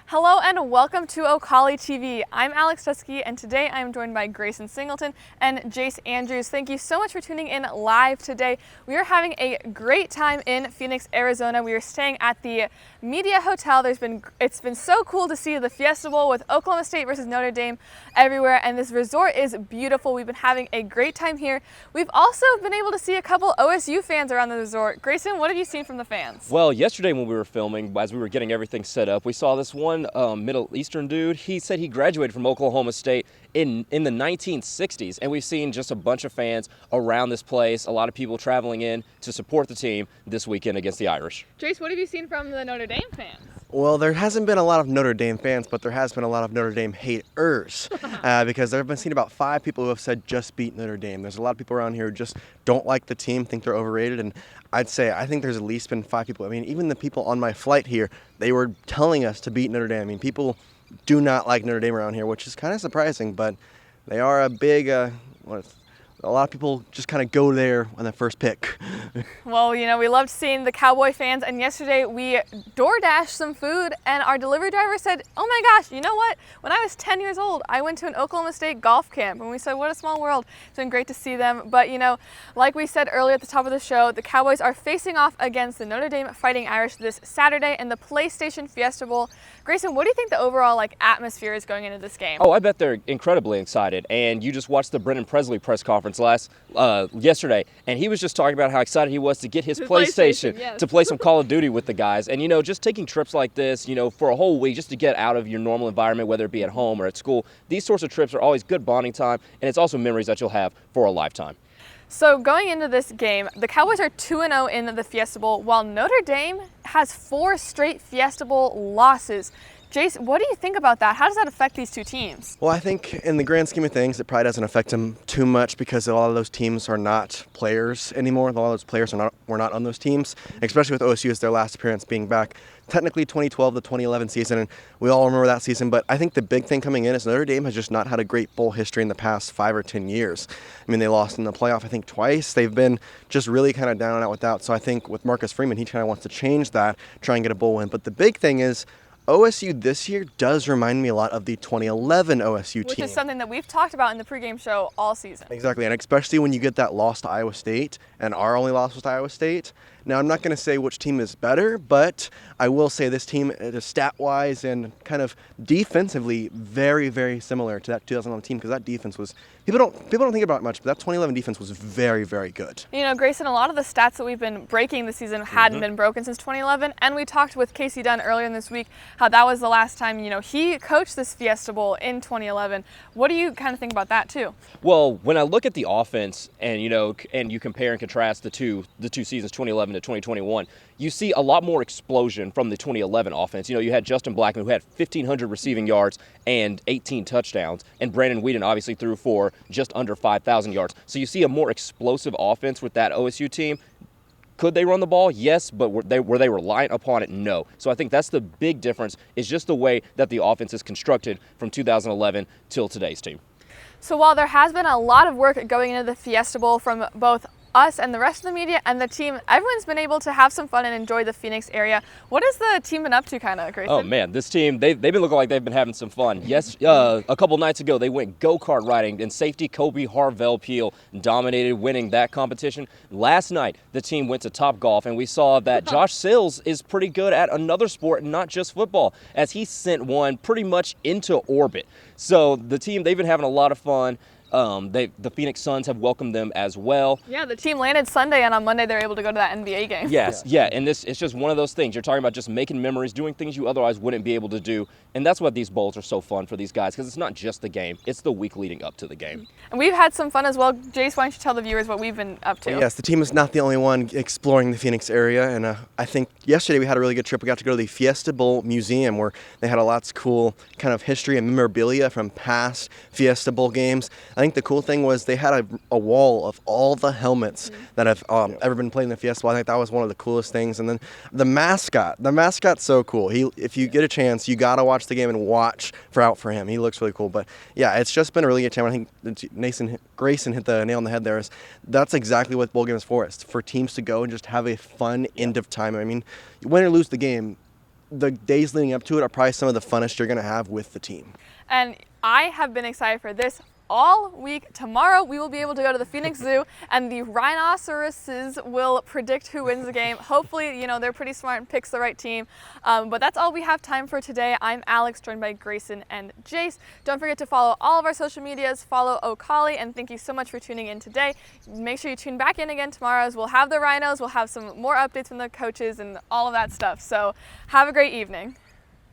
Hello and welcome to Ocali TV. I'm Alex Tusky and today I am joined by Grayson Singleton and Jace Andrews. Thank you so much for tuning in live today. We are having a great time in Phoenix, Arizona. We are staying at the Media Hotel. It's been so cool to see the Fiesta Bowl with Oklahoma State versus Notre Dame everywhere, and this resort is beautiful. We've been having a great time here. We've also been able to see a couple OSU fans around the resort. Grayson, what have you seen from the fans? Well, yesterday when we were filming, as we were getting everything set up, we saw this one Middle Eastern dude. He said he graduated from Oklahoma State in the 1960s, and we've seen just a bunch of fans around this place, a lot of people traveling in to support the team this weekend against the Irish. Jace, what have you seen from the Notre Dame fans? Well, there hasn't been a lot of Notre Dame fans, but there has been a lot of Notre Dame haters because there have been seen about 5 people who have said just beat Notre Dame. There's a lot of people around here who just don't like the team, think they're overrated, and I think there's at least been 5 people. I mean, even the people on my flight here, they were telling us to beat Notre Dame. I mean, people do not like Notre Dame around here, which is kind of surprising, but they are a big, a lot of people just kind of go there on the first pick. Well, you know, we loved seeing the Cowboy fans, and yesterday we DoorDashed some food, and our delivery driver said, oh my gosh, you know what? When I was 10 years old, I went to an Oklahoma State golf camp, and we said, what a small world. It's been great to see them, but you know, like we said earlier at the top of the show, the Cowboys are facing off against the Notre Dame Fighting Irish this Saturday in the PlayStation Fiesta Bowl. Grayson, what do you think the overall atmosphere is going into this game? Oh, I bet they're incredibly excited, and you just watched the Brendan Presley press conference yesterday, and he was just talking about how excited he was to get his PlayStation yes. to play some Call of Duty with the guys. And you know, just taking trips like this, you know, for a whole week just to get out of your normal environment, whether it be at home or at school, these sorts of trips are always good bonding time, and it's also memories that you'll have for a lifetime. So going into this game, the Cowboys are 2-0 in the Fiesta Bowl, while Notre Dame has 4 straight Fiesta Bowl losses. Jace, what do you think about that? How does that affect these two teams? Well, I think in the grand scheme of things, it probably doesn't affect them too much because a lot of those teams are not players anymore. A lot of those players were not on those teams, especially with OSU as their last appearance being back. Technically 2012 to 2011 season, and we all remember that season, but I think the big thing coming in is Notre Dame has just not had a great bowl history in the past 5 or 10 years. I mean, they lost in the playoff, I think, twice. They've been just really kind of down and out without. So I think with Marcus Freeman, he kind of wants to change that, try and get a bowl win. But the big thing is OSU this year does remind me a lot of the 2011 OSU team. Which is something that we've talked about in the pregame show all season. Exactly, and especially when you get that loss to Iowa State, and our only loss was to Iowa State. Now, I'm not going to say which team is better, but I will say this team is stat-wise and kind of defensively very, very similar to that 2011 team because that defense was, people don't think about it much, but that 2011 defense was very, very good. You know, Grayson, a lot of the stats that we've been breaking this season hadn't been broken since 2011, and we talked with Casey Dunn earlier in this week how that was the last time, you know, he coached this Fiesta Bowl in 2011. What do you kind of think about that too? Well, when I look at the offense and, you know, and you compare and contrast the two seasons, 2011 to 2021, you see a lot more explosion from the 2011 offense. You know, you had Justin Blackman, who had 1,500 receiving yards and 18 touchdowns, and Brandon Whedon obviously threw for just under 5,000 yards. So you see a more explosive offense with that OSU team. Could they run the ball? Yes, but were they reliant upon it? No. So I think that's the big difference, is just the way that the offense is constructed from 2011 till today's team. So while there has been a lot of work going into the Fiesta Bowl from both us and the rest of the media and the team, everyone's been able to have some fun and enjoy the Phoenix area. What has the team been up to kind of, Grayson? Oh man, this team, they've been looking like they've been having some fun. Yes, a couple nights ago they went go-kart riding, and safety Kobe Harvell-Peel dominated, winning that competition. Last night the team went to Top Golf, and we saw that Josh Sills is pretty good at another sport, not just football, as he sent one pretty much into orbit. So the team, they've been having a lot of fun. The Phoenix Suns have welcomed them as well. Yeah, the team landed Sunday, and on Monday they were able to go to that NBA game. Yes, yeah, and it's just one of those things. You're talking about just making memories, doing things you otherwise wouldn't be able to do, and that's why these bowls are so fun for these guys, because it's not just the game, it's the week leading up to the game. And we've had some fun as well. Jace, why don't you tell the viewers what we've been up to? Well, yes, the team is not the only one exploring the Phoenix area, and I think yesterday we had a really good trip. We got to go to the Fiesta Bowl Museum, where they had a lots of cool kind of history and memorabilia from past Fiesta Bowl games. I think the cool thing was they had a wall of all the helmets that have ever been played in the Fiesta Bowl. I think that was one of the coolest things. And then the mascot's so cool. If you get a chance, you got to watch the game and watch out for him. He looks really cool. But yeah, it's just been a really good time. I think Grayson hit the nail on the head there. That's exactly what bowl game is for. It's for teams to go and just have a fun end of time. I mean, win or lose the game, the days leading up to it are probably some of the funnest you're going to have with the team. And I have been excited for this all week. Tomorrow we will be able to go to the Phoenix Zoo and the rhinoceroses will predict who wins the game. Hopefully, you know, they're pretty smart and picks the right team. But that's all we have time for today. I'm Alex, joined by Grayson and Jace. Don't forget to follow all of our social medias, follow O'Colly, and thank you so much for tuning in today. Make sure you tune back in again tomorrow as we'll have the rhinos, we'll have some more updates from the coaches and all of that stuff. So have a great evening.